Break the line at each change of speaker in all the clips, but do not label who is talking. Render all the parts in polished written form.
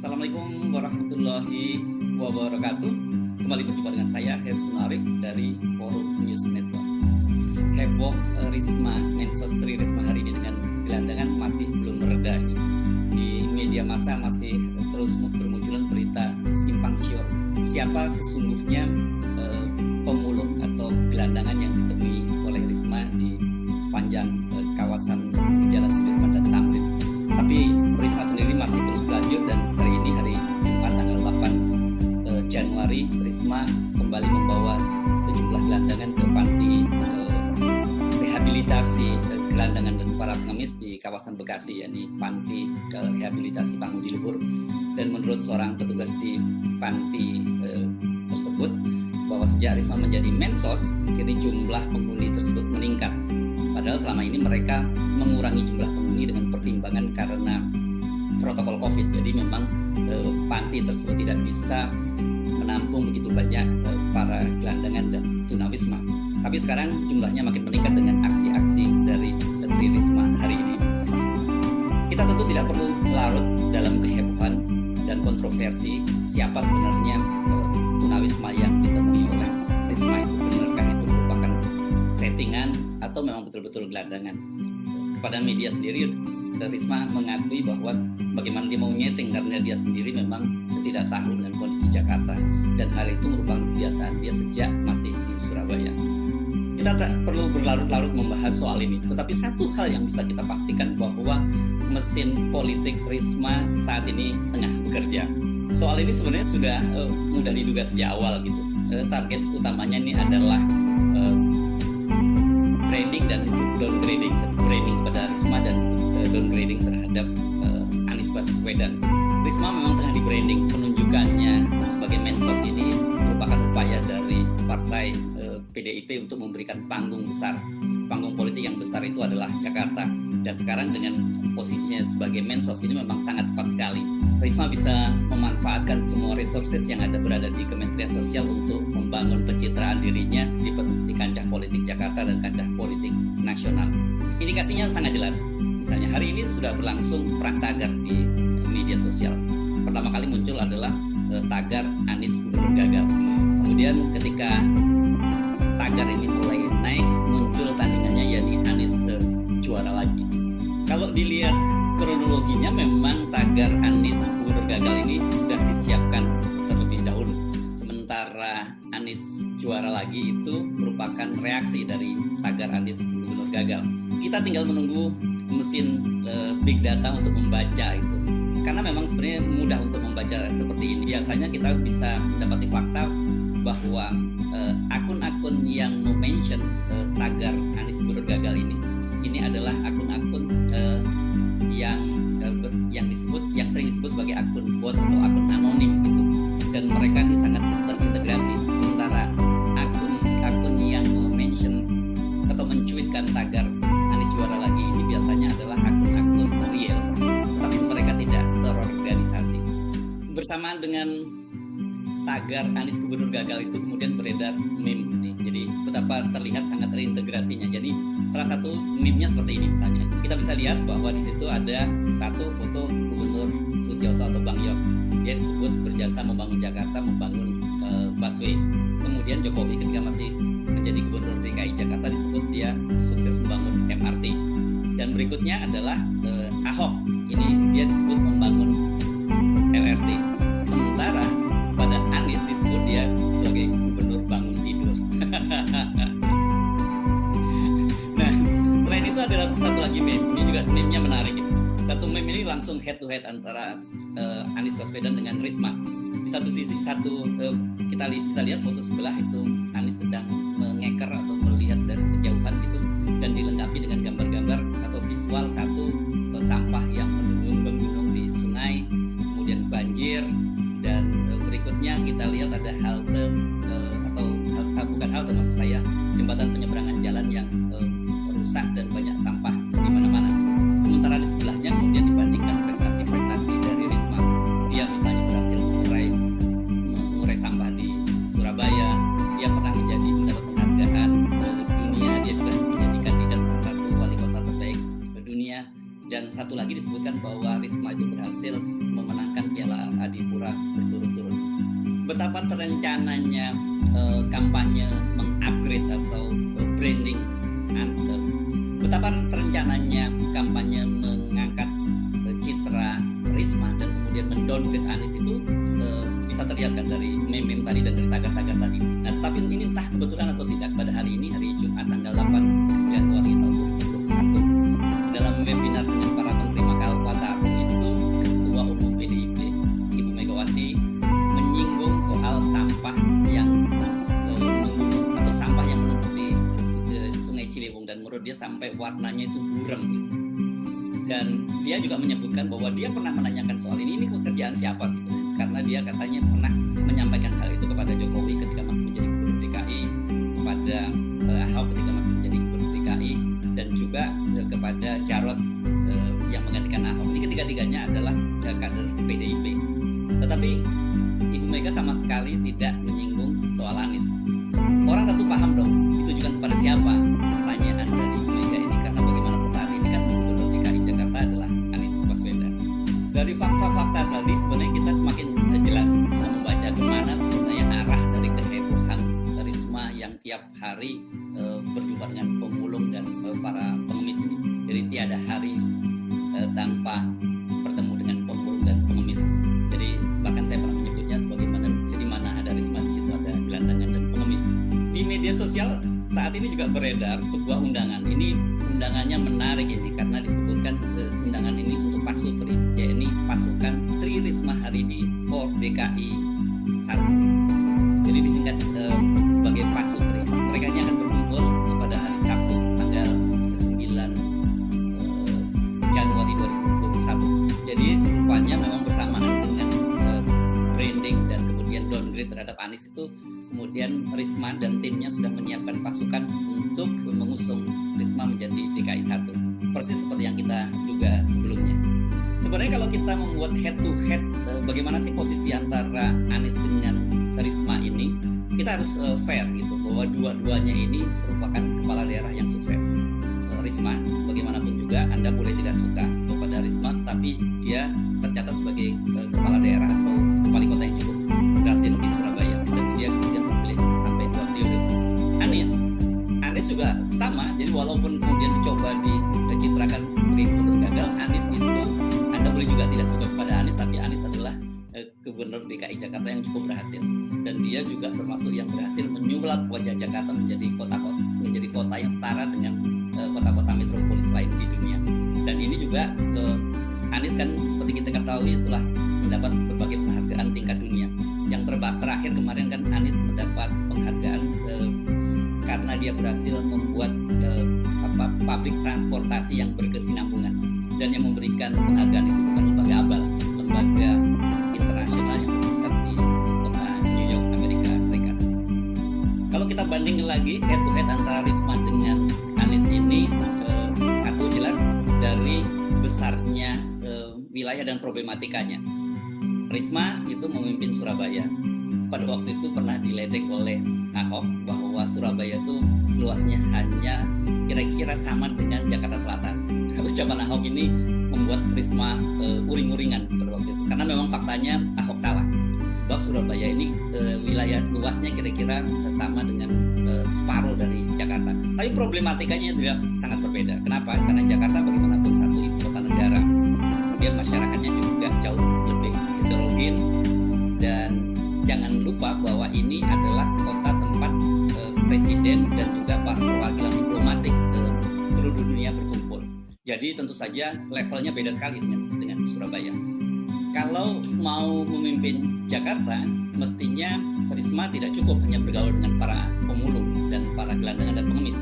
Assalamualaikum warahmatullahi wabarakatuh. Kembali berjumpa dengan saya Hezbun Arif dari Forum News Network. Heboh Risma, Mensos Tri Risma hari ini dengan gelandangan masih belum mereda. Di media massa masih terus bermunculan berita simpang siur. Siapa sesungguhnya pemulung atau gelandangan yang ditemui oleh Risma di sepanjang kawasan Jalan Sudirman dan Tamrin. Tapi Risma sendiri masih terus berlanjut dan hari ini hari Jumat tanggal 8 Januari Risma kembali membawa sejumlah gelandangan ke panti rehabilitasi gelandangan dan para pengemis di kawasan Bekasi, yakni panti rehabilitasi Pangudi Luhur. Dan menurut seorang petugas di panti tersebut bahwa sejak Risma menjadi Mensos, kini jumlah penghuni tersebut meningkat. Padahal selama ini mereka mengurangi jumlah penghuni dengan pertimbangan karena protokol COVID. Jadi memang panti tersebut tidak bisa menampung begitu banyak para gelandangan dan tunawisma. Tapi sekarang jumlahnya makin meningkat dengan aksi-aksi dari Tri Risma hari ini. Kita tentu tidak perlu larut dalam kehebohan dan kontroversi siapa sebenarnya tunawisma yang ditemui oleh Risma itu. Benarkah itu merupakan settingan atau memang betul-betul gelandangan? Kepada media sendiri, Risma mengakui bahwa bagaimana dia mau nyeting karena dia sendiri memang tidak tahu dengan kondisi Jakarta dan hal itu merupakan kebiasaan dia sejak masih di Surabaya. Kita tak perlu berlarut-larut membahas soal ini, tetapi satu hal yang bisa kita pastikan bahwa mesin politik Risma saat ini tengah bekerja. Soal ini sebenarnya sudah mudah diduga sejak awal gitu. Target utamanya ini adalah branding dan downgrading, satu branding pada Risma dan downgrading terhadap Anies Baswedan. Risma memang tengah di branding, penunjukannya sebagai Mensos ini merupakan upaya dari partai PDIP untuk memberikan panggung besar. Panggung politik yang besar itu adalah Jakarta. Dan sekarang dengan posisinya sebagai Mensos ini memang sangat tepat sekali. Risma bisa memanfaatkan semua resources yang berada di Kementerian Sosial untuk membangun pencitraan dirinya di kancah politik Jakarta dan kancah politik nasional. Indikasinya sangat jelas. Misalnya hari ini sudah berlangsung perang tagar di media sosial. Pertama kali muncul adalah tagar Anies Gubernur gagal. Kemudian ketika tagar ini mulai naik, muncul tandingannya yakni Anies juara lagi. Kalau dilihat kronologinya memang tagar Anies Gubernur gagal ini sudah disiapkan terlebih dahulu. Sementara Anies juara lagi itu merupakan reaksi dari tagar Anies Gubernur gagal. Kita tinggal menunggu mesin big data untuk membaca itu. Karena memang sebenarnya mudah untuk membaca seperti ini. Biasanya kita bisa mendapati fakta bahwa akun-akun yang mention tagar Anies Gubernur gagal ini adalah akun-akun yang sering disebut sebagai akun bot atau akun anonim gitu. Dan mereka ini sangat terintegrasi. Sementara akun yang mention atau mencuitkan tagar Anies juara lagi ini biasanya adalah akun-akun real, tapi mereka tidak terorganisasi. Bersamaan dengan tagar Anies Gubernur gagal itu kemudian beredar meme nih. Jadi betapa terlihat sangat terintegrasinya. Jadi salah satu meme-nya seperti ini misalnya. Kita bisa lihat bahwa di situ ada satu foto Gubernur Sutiyoso atau Bang Yos. Dia disebut berjasa membangun Jakarta, membangun busway. Kemudian Jokowi ketika masih menjadi Gubernur DKI Jakarta disebut dia sukses membangun MRT. Dan berikutnya adalah Ahok. Ini dia disebut membangun LRT. Sementara pada Anies disebut dia sebagai Gubernur bangun tidur. Nah, selain itu ada satu lagi meme. Ini juga meme-nya menarik. Satu meme ini langsung head to head antara Anies Baswedan dengan Risma. Di satu sisi kita bisa lihat foto sebelah itu Anies sedang mengeker atau melihat dari kejauhan gitu, dan dilengkapi dengan gambar-gambar atau visual satu sampah yang menggunung di sungai, kemudian banjir, dan berikutnya kita lihat ada halte bukan halte maksud saya, jembatan penyeberangan jalan yang rusak dan banyak sampah di mana-mana. Sementara di sebelahnya kemudian dibandingkan prestasi-prestasi dari Risma, dia misalnya berhasil mengurai sampah di Surabaya, dia pernah mendapat penghargaan dunia, dia juga menjadikan Medan salah satu wali kota terbaik dunia, dan satu lagi disebutkan bahwa Risma itu berhasil berhasil memenangkan Piala Adipura berturut-turut. Betapa terencananya kampanye mengupgrade atau branding, betapa terencananya kampanye mengangkat citra Risma dan kemudian mendowngrade Anies itu bisa terlihat kan dari meme tadi dan dari tagar-tagar tadi. Nah, tapi ini entah kebetulan atau tidak, pada hari ini, hari Jumat tanggal 8 Januari tahun 2021, dalam webinar dengan para penerima Kalpataru itu, Ketua Umum PDIP Ibu Megawati menyinggung soal sampah yang menggunung atau sampah yang menumpuk di Sungai Ciliwung, dan menurut dia sampai warnanya itu buram gitu. Dan dia juga menyebutkan bahwa dia pernah menanyakan soal ini pekerjaan siapa sih? Karena dia katanya pernah menyampaikan hal itu kepada Jokowi ketika masih menjadi Gubernur DKI, kepada Ahok ketika masih menjadi Gubernur DKI, dan juga kepada Jarot yang menggantikan Ahok. Ini ketiga-tiganya adalah kader PDIP. Tetapi Ibu Mega sama sekali tidak menyinggung soal Anies. Orang tentu paham dong, ditujukan kepada siapa pertanyaan dari Ibu Mega ini, karena bagaimanapun saat ini kan Gubernur DKI Jakarta adalah Anies Baswedan. Dari fakta-fakta tadi sebenarnya kita semakin jelas bisa membaca kemana sebenarnya arah dari kehebohan Risma yang tiap hari berjumpa dengan pemulung dan para pengemis ini. Jadi tiada hari tanpa bertemu dengan pemulung dan pengemis. Jadi bahkan saya pernah menyebutnya sebagaimana jadi mana ada Risma di situ ada gelandangan dan pengemis. Di media sosial saat ini juga beredar sebuah undangan. Ini undangannya menarik ini karena disebutkan undangan ini untuk Pasutri, yakni pasukan Tri Risma Harini for DKI 1. Jadi disingkat sebagai Pasutri. Mereka ini akan berkumpul pada hari Sabtu tanggal 9 Januari 2021. Jadi rupanya memang bersamaan dengan branding dan kemudian downgrade terhadap Anies itu, kemudian Risma dan timnya sudah menyiapkan pasukan untuk mengusung Risma menjadi DKI 1. Persis seperti yang kita duga sebelumnya. Sebenarnya kalau kita membuat head to head bagaimana sih posisi antara Anies dengan Risma ini, kita harus fair gitu, bahwa dua-duanya ini merupakan kepala daerah yang sukses. Risma bagaimanapun juga Anda boleh tidak suka kepada Risma, tapi dia tercatat sebagai kepala daerah atau wali kota yang cukup berhasil di Surabaya, dan dia kemudian terpilih sampai 2 periode. Anies juga sama, jadi walaupun kemudian dicoba dicitrakan sebagai gubernur gagal, Anies itu Anda boleh juga tidak suka kepada Anies, tapi Anies adalah gubernur DKI Jakarta yang cukup berhasil, dan dia juga termasuk yang berhasil menyulap wajah Jakarta menjadi kota yang setara dengan kota-kota metropolis lain di dunia. Dan ini juga Anies kan seperti kita ketahui setelah mendapat berbagai penghargaan tingkat dunia. Yang terakhir kemarin kan Anies mendapat penghargaan karena dia berhasil membuat publik transportasi yang berkesinambungan, dan yang memberikan penghargaan itu bukan lembaga abal, lembaga internasional yang berpusat di kota New York, Amerika Serikat. Kalau kita bandingin lagi head to head antara Risma dengan Anies ini, satu jelas dari besarnya wilayah dan problematikanya. Risma itu memimpin Surabaya. Pada waktu itu pernah diledek oleh Ahok bahwa Surabaya itu luasnya hanya kira-kira sama dengan Jakarta Selatan. Ucapan Ahok ini membuat Risma uring-uringan pada waktu itu, karena memang faktanya Ahok salah. Sebab Surabaya ini wilayah luasnya kira-kira sama dengan separuh dari Jakarta. Tapi problematikanya jelas sangat berbeda. Kenapa? Karena Jakarta bagaimanapun satu ibu kota negara. Kemudian masyarakatnya juga jauh lebih heterogen, dan jangan lupa bahwa ini adalah kota tempat presiden dan juga para perwakilan diplomatik seluruh dunia berkumpul. Jadi tentu saja levelnya beda sekali dengan Surabaya. Kalau mau memimpin Jakarta, mestinya Risma tidak cukup hanya bergaul dengan para pemulung dan para gelandangan dan pengemis,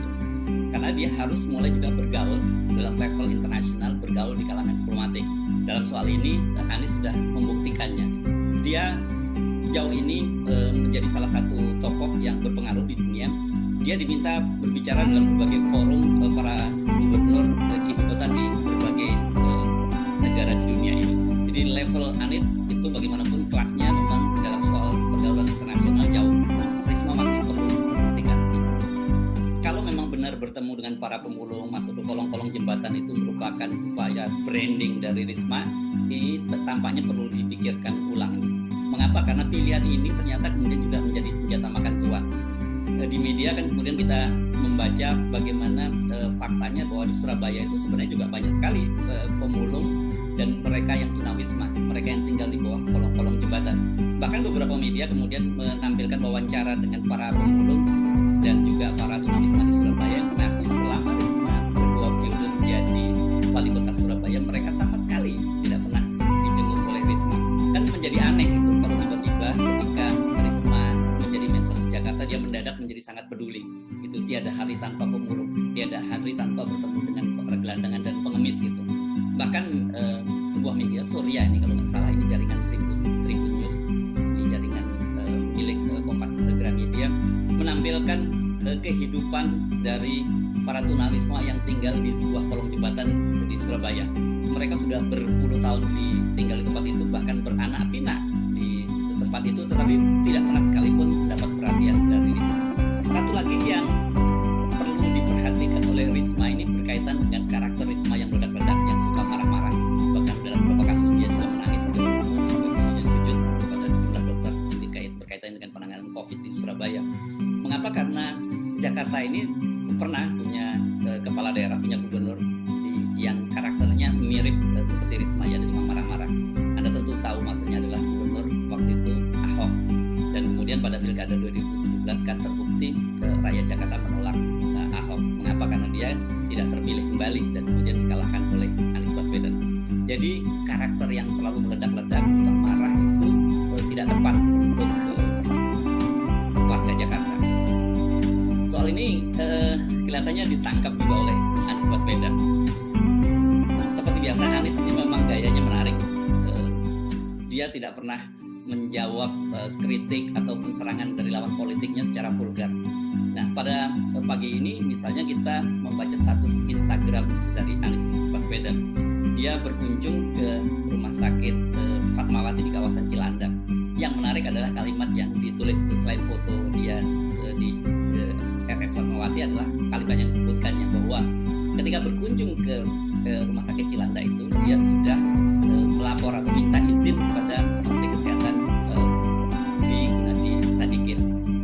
karena dia harus mulai juga bergaul dalam level internasional, bergaul di kalangan diplomatik. Dalam soal ini Anies sudah membuktikannya. Dia sejauh ini menjadi salah satu tokoh yang berpengaruh di dunia. Dia diminta berbicara dalam berbagai forum para gubernur ibu kota di berbagai negara di dunia ini. Jadi level Anies itu bagaimanapun kelasnya memang dalam soal pergaulan internasional jauh. Risma masih perlu membuktikan itu. Kalau memang benar bertemu dengan para pemulung, masuk ke kolong-kolong jembatan itu merupakan upaya branding dari Risma, ini tampaknya perlu dipikirkan ulang. Mengapa? Karena pilihan ini ternyata kemudian juga menjadi senjata makan tuan. Di media kan kemudian kita membaca bagaimana faktanya bahwa di Surabaya itu sebenarnya juga banyak sekali pemulung dan mereka yang tunawisma, mereka yang tinggal di bawah kolong-kolong jembatan. Bahkan beberapa media kemudian menampilkan wawancara dengan para pemulung dan juga para tunawisma di Surabaya yang mengaku selama Risma kedua periode menjadi wali kota Surabaya, mereka sama sekali tidak pernah dijenguk oleh Risma. Kan menjadi aneh itu kalau tiba-tiba ketika Risma menjadi Mensos Jakarta, dia mendadak menjadi sangat peduli. Itu tiada hari tanpa pemulung, tiada hari tanpa bertemu dengan gelandangan dan pengemis gitu. Bahkan sebuah media Surya ini kalau nggak salah, ini jaringan Tribun News, ini jaringan milik Kompas Gramedia, menampilkan kehidupan dari para tunawisma yang tinggal di sebuah kolong jembatan di Surabaya. Mereka sudah berpuluh tahun tinggal di tempat itu, bahkan beranak pinak di tempat itu, tetapi tidak pernah sekalipun mendapat perhatian dari Risma. Satu lagi yang perlu diperhatikan oleh Risma ini berkaitan dengan karakter Risma yang meledak-ledak, yang suka marah-marah. Bahkan dalam beberapa kasus dia juga menangis di depan umum sampai bersujud-sujud kepada sejumlah dokter berkaitan dengan penanganan COVID di Surabaya. Mengapa? Karena Jakarta ini pernah punya kepala daerah, punya gubernur yang karakternya mirip seperti Risma, ya, dengan marah-marah. Anda tentu tahu maksudnya adalah gubernur waktu itu Ahok. Dan kemudian pada Pilkada 2017 kan terbukti rakyat Jakarta menolak Ahok. Mengapa? Karena dia tidak terpilih kembali dan kemudian dikalahkan oleh Anies Baswedan. Jadi karakter yang terlalu meledak-ledak, marah itu tidak tepat untuk warga Jakarta. Soal ini kelihatannya ditangkap juga oleh Anies Baswedan. Seperti biasa, Anies ini memang gayanya menarik. Dia tidak pernah menjawab kritik ataupun serangan dari lawan politiknya secara vulgar. Nah, pada pagi ini misalnya kita membaca status Instagram dari Anies Baswedan. Dia berkunjung ke rumah sakit Fatmawati di kawasan Cilandak. Yang menarik adalah kalimat yang ditulis itu, selain foto dia di RS Fatmawati, adalah kalimat yang disebutkannya bahwa ketika berkunjung ke rumah sakit Cilandak itu, dia sudah melapor atau minta izin kepada Menteri Kesehatan Gunadi Sadikin.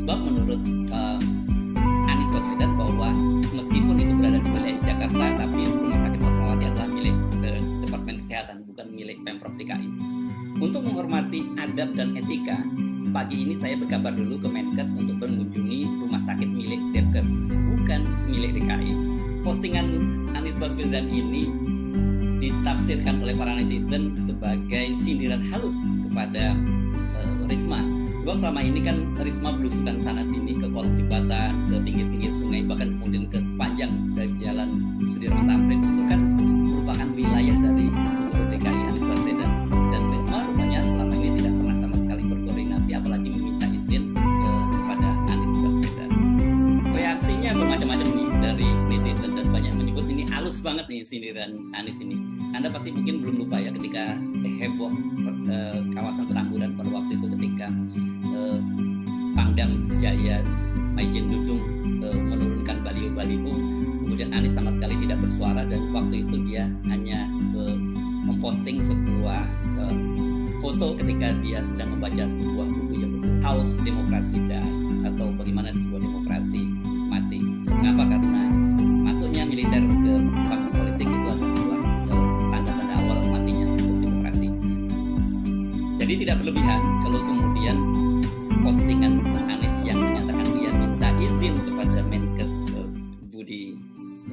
Sebab menurut Anies Baswedan bahwa meskipun itu berada di wilayah Jakarta, tapi rumah sakit Fatmawati adalah milik Departemen Kesehatan, bukan milik Pemprov DKI. Untuk menghormati adab dan etika, pagi ini saya berkabar dulu ke Menkes untuk mengunjungi rumah sakit milik Depkes, bukan milik DKI. Postingan Anies Baswedan ini ditafsirkan oleh para netizen sebagai sindiran halus kepada Risma. Sebab selama ini kan Risma belusukan sana-sini ke kolong jembatan, ke pinggir-pinggir sungai, bahkan kemudian ke sepanjang jalan Sudirman Tamrin. Itu kan merupakan wilayah dari Gubernur DKI Anies Baswedan. Dan Risma rupanya selama ini tidak pernah sama sekali berkoordinasi, apalagi meminta izin kepada Anies Baswedan. Reaksinya bermacam-macam nih dari netizen, dan banyak menyebut ini halus banget nih sindiran Anies ini. Anda pasti mungkin belum lupa ya ketika heboh kawasan Petamburan pada waktu itu, ketika Pangdam Jaya Maijen Dudung menurunkan baliho-baliho, kemudian Anies sama sekali tidak bersuara, dan waktu itu dia hanya memposting sebuah foto ketika dia sedang membaca sebuah buku yang berjudul Haus Demokrasi Die, atau bagaimana sebuah demokrasi mati. Mengapa? Karena masuknya militer ke panggung politik itu adalah sebuah tanda-tanda awal matinya sebuah demokrasi. Jadi tidak berlebihan kalau kemudian postingan Anies yang menyatakan dia minta izin kepada Menkes Budi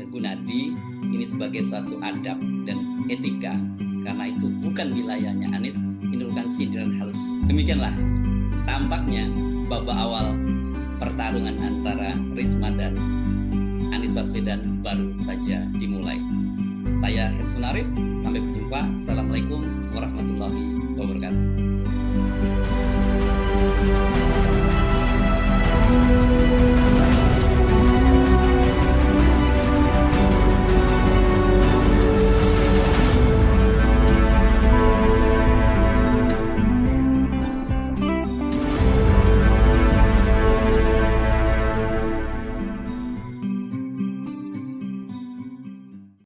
Gunadi ini sebagai suatu adab dan etika, karena itu bukan wilayahnya Anies, ini bukan sindiran halus. Demikianlah tampaknya babak awal pertarungan antara Risma dan Anies Baswedan baru saja dimulai. Saya Hesbun Arif, sampai berjumpa. Assalamualaikum warahmatullahi wabarakatuh.